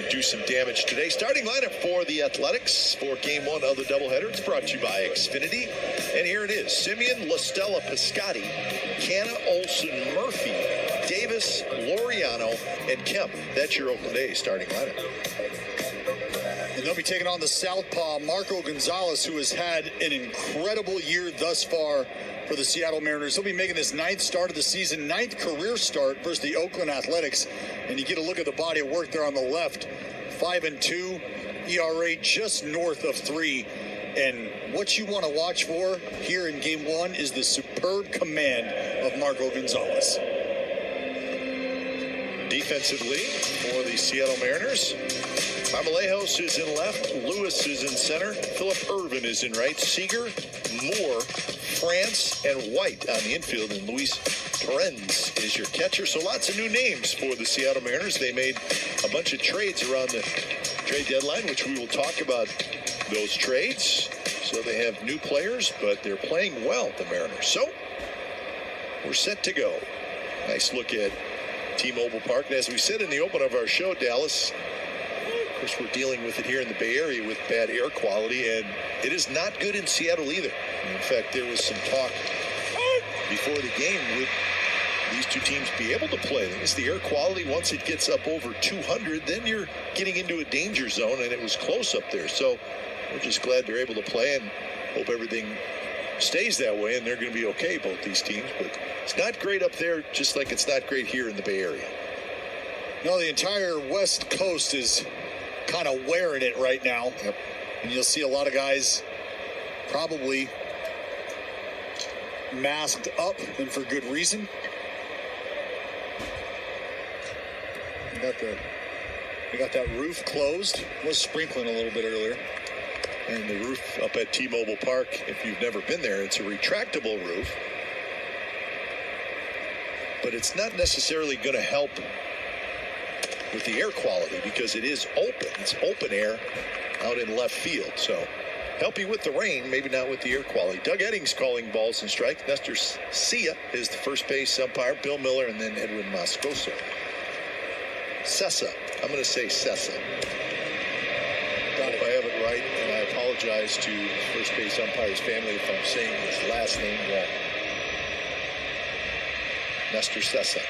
do some damage today. Starting lineup for the Athletics for Game 1 of the doubleheader. It's brought to you by Xfinity. And here it is. Semien, La Stella, Piscotti, Canna, Olsen, Murphy, Davis, Laureano, and Kemp. That's your Oakland A's starting lineup. And they'll be taking on the southpaw, Marco Gonzalez, who has had an incredible year thus far for the Seattle Mariners. He'll be making his 9th start of the season, 9th career start versus the Oakland Athletics. And you get a look at the body of work there on the left. 5-2, ERA just north of 3. And what you want to watch for here in Game 1 is the superb command of Marco Gonzalez. Defensively for the Seattle Mariners, Marmolejos is in left, Lewis is in center, Philip Ervin is in right, Seager, Moore, France, and White on the infield, and Luis Torrens is your catcher. So lots of new names for the Seattle Mariners. They made a bunch of trades around the trade deadline, which we will talk about those trades. So they have new players, but they're playing well, the Mariners. So we're set to go. Nice look at T-Mobile Park. And as we said in the open of our show, Dallas, of course, we're dealing with it here in the Bay Area with bad air quality, and it is not good in Seattle either. In fact, there was some talk before the game, would these two teams be able to play? It's the air quality. Once it gets up over 200, then you're getting into a danger zone, and it was close up there. So we're just glad they're able to play and hope everything stays that way, and they're going to be okay, both these teams. But it's not great up there, just like it's not great here in the Bay Area. No, the entire West Coast is kind of wearing it right now. Yep. And you'll see a lot of guys probably masked up, and for good reason. We got that roof closed. It was sprinkling a little bit earlier. And the roof up at T-Mobile Park, if you've never been there, it's a retractable roof. But it's not necessarily going to help with the air quality because it is open. It's open air out in left field. So help you with the rain, maybe not with the air quality. Doug Eddings calling balls and strikes. Nestor Cia is the first base umpire. Bill Miller, and then Edwin Moscoso. Sessa. I'm going to say Sessa. If I have it right, and I apologize to the first base umpire's family if I'm saying his last name wrong. Nestor Sessa.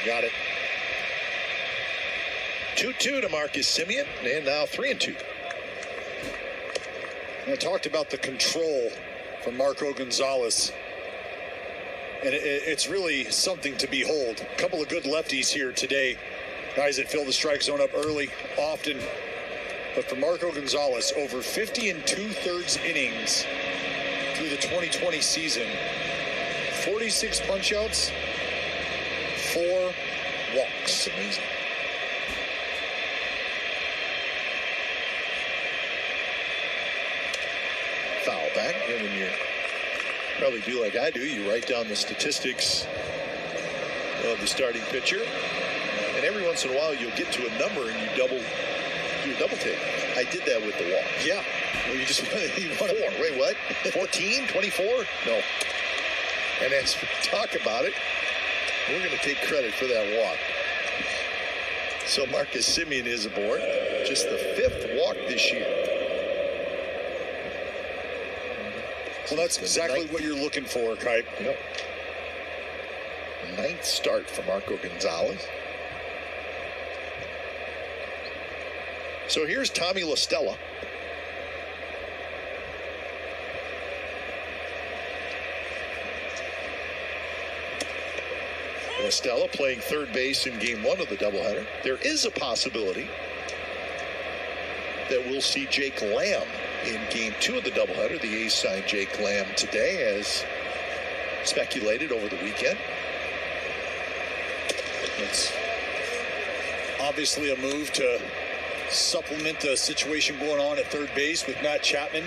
Got it. 2-2 to Marcus Semien, and now 3-2. I talked about the control from Marco Gonzalez, and it's really something to behold. A couple of good lefties here today, guys that fill the strike zone up early, often. But for Marco Gonzalez, over 50 2/3 innings through the 2020 season, 46 punch-outs, 4 walks. Amazing. Foul back. And when you probably do like I do, you write down the statistics of the starting pitcher. And every once in a while, you'll get to a number and you do a double take. I did that with the walk. Yeah. Well, you just you want 4. Wait, what? 14? 24? No. And as we talk about it, we're going to take credit for that walk. So Marcus Semien is aboard. Just the 5th walk this year. Well, that's exactly what you're looking for, Kite. Yep. 9th start for Marco Gonzalez. So here's Tommy La Stella. La Stella playing third base in Game 1 of the doubleheader. There is a possibility that we'll see Jake Lamb in Game 2 of the doubleheader. The A's signed Jake Lamb today, as speculated over the weekend. It's obviously a move to supplement the situation going on at third base with Matt Chapman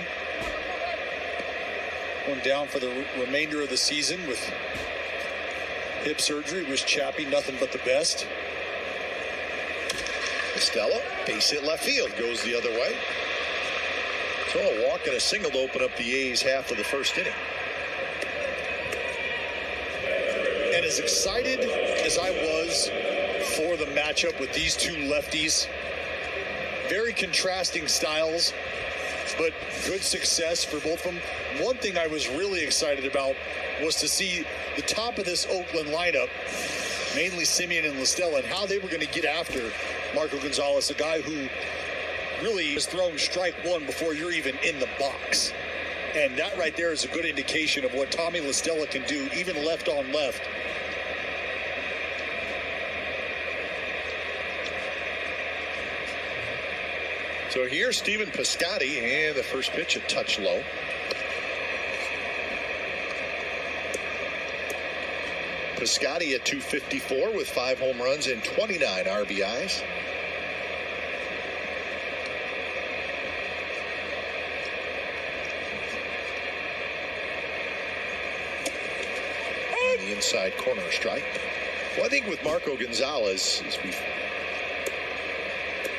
going down for the remainder of the season with hip surgery. Wish Chappie nothing but the best. Estella, base hit left field, goes the other way. So a walk and a single to open up the A's half of the first inning. And as excited as I was for the matchup with these two lefties. Very contrasting styles, but good success for both of them. One thing I was really excited about was to see the top of this Oakland lineup, mainly Semien and Listella, and how they were going to get after Marco Gonzalez, a guy who really is throwing strike one before you're even in the box. And that right there is a good indication of what Tommy Listella can do, even left on left. So here's Stephen Piscotty, and the first pitch a touch low. Piscotty at 254 with 5 home runs and 29 RBIs. And the inside corner strike. Well, I think with Marco Gonzalez, as we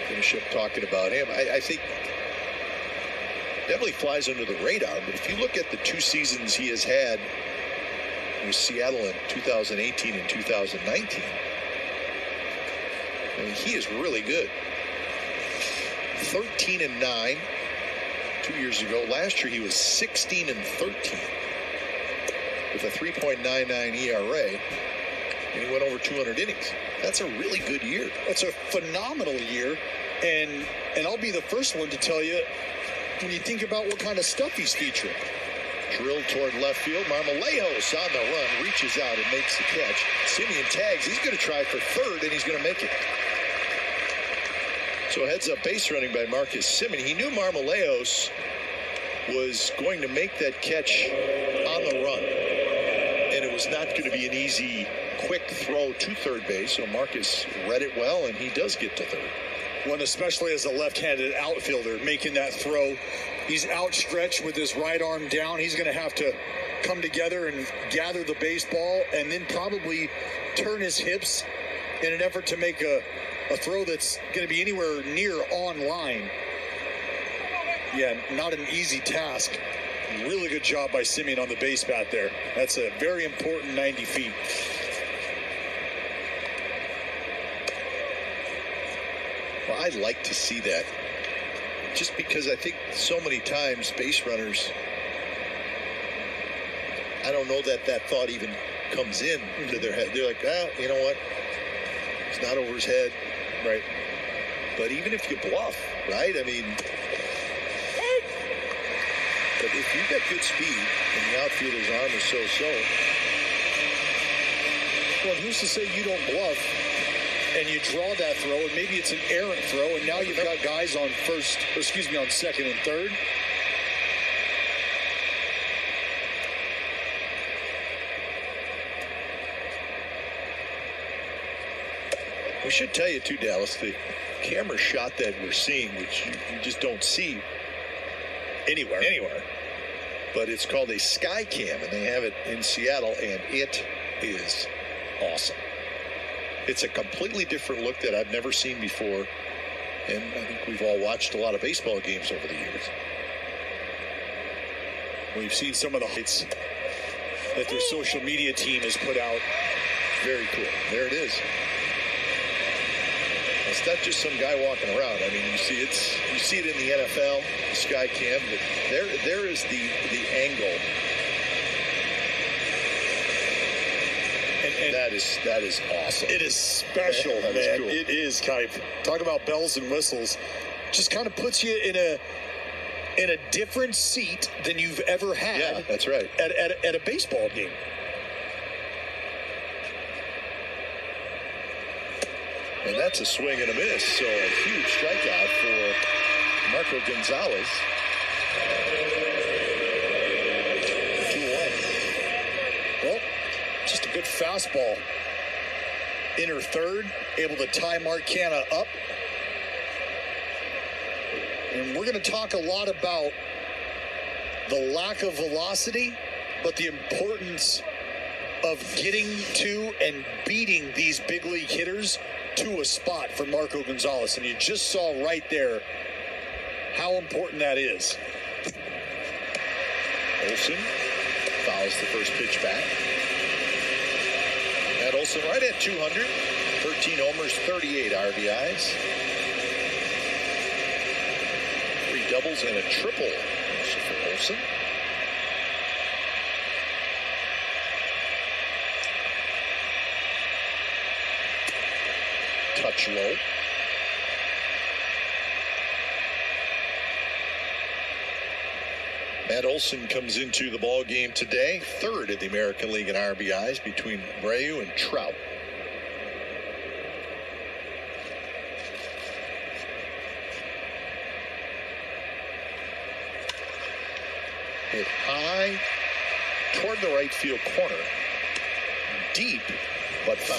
finish up talking about him, I think definitely flies under the radar. But if you look at the 2 seasons he has had with Seattle in 2018 and 2019, I mean, he is really good. 13-9 2 years ago. Last year he was 16-13 with a 3.99 ERA, and he went over 200 innings. That's a really good year. That's a phenomenal year, and I'll be the first one to tell you, when you think about what kind of stuff he's featuring. Drilled toward left field. Marmolejos on the run, reaches out and makes the catch. Semien tags. He's going to try for third, and he's going to make it. So heads up base running by Marcus Semien. He knew Marmolejos was going to make that catch on the run, and it was not going to be an easy, quick throw to third base. So Marcus read it well, and he does get to third. One, especially as a left-handed outfielder, making that throw. He's outstretched with his right arm down. He's going to have to come together and gather the baseball and then probably turn his hips in an effort to make a throw that's going to be anywhere near on line. Yeah, not an easy task. Really good job by Semien on the base bat there. That's a very important 90 feet. Well, I'd like to see that, just because I think so many times base runners, I don't know that thought even comes in to their head. They're like, you know what? It's not over his head. Right. But even if you bluff, right? I mean, but if you've got good speed and the outfielder's arm is so-so. Well, who's to say you don't bluff and you draw that throw, and maybe it's an errant throw, and now you've got guys on on second and third. We should tell you too, Dallas, the camera shot that we're seeing, which you just don't see anywhere. But it's called a Sky Cam, and they have it in Seattle, and it is awesome. It's a completely different look that I've never seen before, and I think we've all watched a lot of baseball games over the years. We've seen some of the highlights that their social media team has put out. Very cool. There it is. It's not just some guy walking around. I mean, you see it in the NFL, the Sky Cam, but there is the angle. And that is awesome. It is special, man. Is cool. It is, Kipe. Talk about bells and whistles. Just kind of puts you in a different seat than you've ever had. Yeah, that's right. At a baseball game. And that's a swing and a miss. So a huge strikeout for Marco Gonzalez. 2-1. Well, just a good fastball. Inner third, able to tie Mark Canha up. And we're going to talk a lot about the lack of velocity, but the importance of getting to and beating these big league hitters to a spot for Marco Gonzalez. And you just saw right there how important that is. Olson fouls the first pitch back. Matt Olson right at 200. 13 homers, 38 RBIs. 3 doubles and a triple for Olson. Touch low. Matt Olson comes into the ball game today, third in the American League in RBIs between Abreu and Trout. Hit high toward the right field corner. Deep, but foul.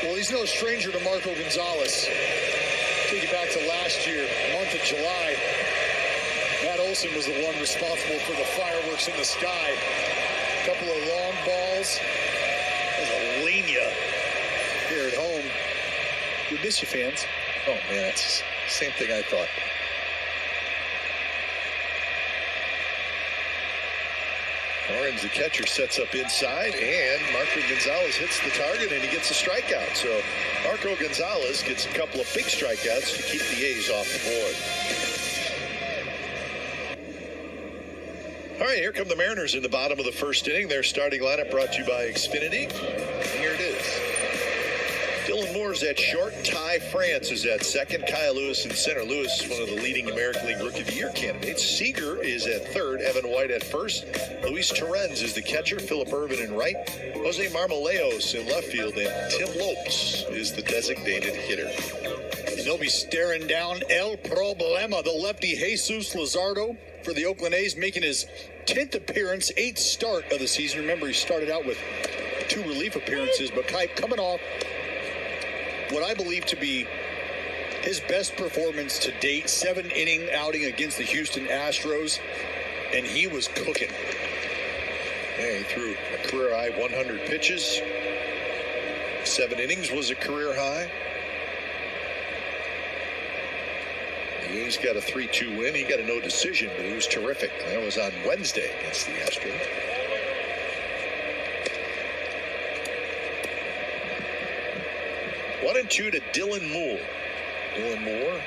Well, he's no stranger to Marco Gonzalez. Take you back to last year, month of July. Matt Olson was the one responsible for the fireworks in the sky. A couple of long balls. There's a Lania here at home. We miss you, fans. Oh, man, that's the same thing I thought. Orange, the catcher, sets up inside, and Marco Gonzalez hits the target, and he gets a strikeout. So Marco Gonzalez gets a couple of big strikeouts to keep the A's off the board. All right, here come the Mariners in the bottom of the first inning. Their starting lineup brought to you by Xfinity. And here it is. Dylan Moore's at short. Ty France is at second. Kyle Lewis in center. Lewis is one of the leading American League Rookie of the Year candidates. Seager is at third. Evan White at first. Luis Torrens is the catcher. Philip Irvin in right. Jose Marmolejos in left field. And Tim Lopes is the designated hitter. And they'll be staring down El Problema, the lefty Jesus Luzardo for the Oakland A's, making his 10th appearance, 8th start of the season. Remember, he started out with 2 relief appearances, but coming off what I believe to be his best performance to date, 7-inning outing against the Houston Astros, and he was cooking. Yeah, he threw a career high 100 pitches. 7 innings was a career high. The A's got a 3-2 win. He got a no decision, but he was terrific. That was on Wednesday against the Astros. One and two to Dylan Moore. Dylan Moore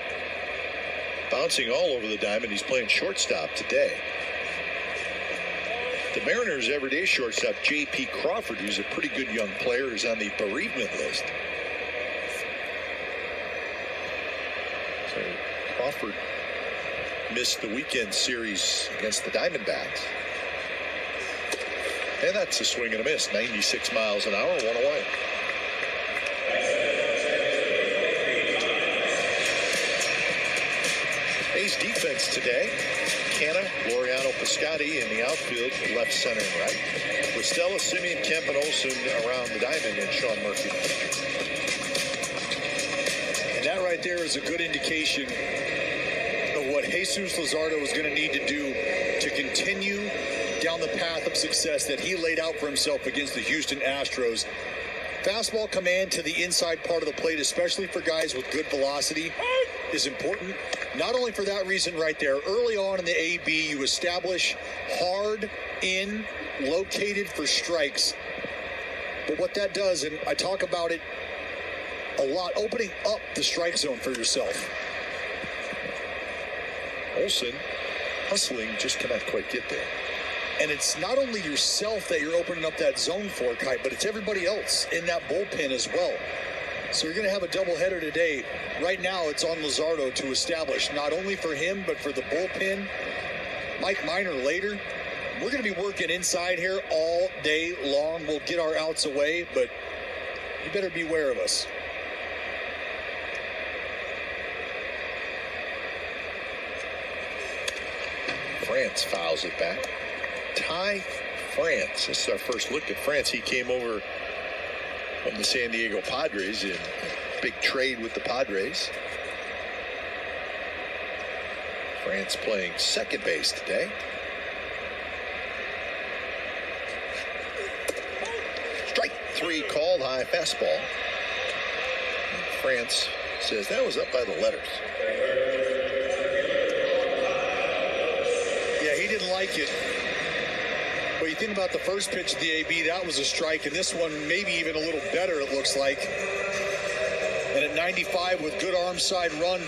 bouncing all over the diamond. He's playing shortstop today. The Mariners' everyday shortstop, J.P. Crawford, who's a pretty good young player, is on the bereavement list. So Crawford missed the weekend series against the Diamondbacks. And that's a swing and a miss. 96 miles an hour, one away. A's defense today. Canna, Laureano Piscotti in the outfield, left, center, and right. With Stella, Simeon, Kemp, and Olsen around the diamond, and Sean Murphy. And that right there is a good indication of what Jesus Luzardo is going to need to do to continue down the path of success that he laid out for himself against the Houston Astros. Fastball command to the inside part of the plate, especially for guys with good velocity, is important. Not only for that reason right there, early on in the AB, you establish hard in, located for strikes. But what that does, and I talk about it a lot, opening up the strike zone for yourself. Olsen hustling, just cannot quite get there. And it's not only yourself that you're opening up that zone for, Kite, but it's everybody else in that bullpen as well. So you're going to have a doubleheader today. Right now, it's on Luzardo to establish, not only for him, but for the bullpen. Mike Minor later. We're going to be working inside here all day long. We'll get our outs away, but you better beware of us. France fouls it back. Ty France. This is our first look at France. He came over from the San Diego Padres in a big trade with the Padres. France playing second base today. Strike 3 called, high fastball. And France says that was up by the letters. Yeah, he didn't like it. But you think about the first pitch of the AB, that was a strike, and this one maybe even a little better, it looks like. And at 95 with good arm side run.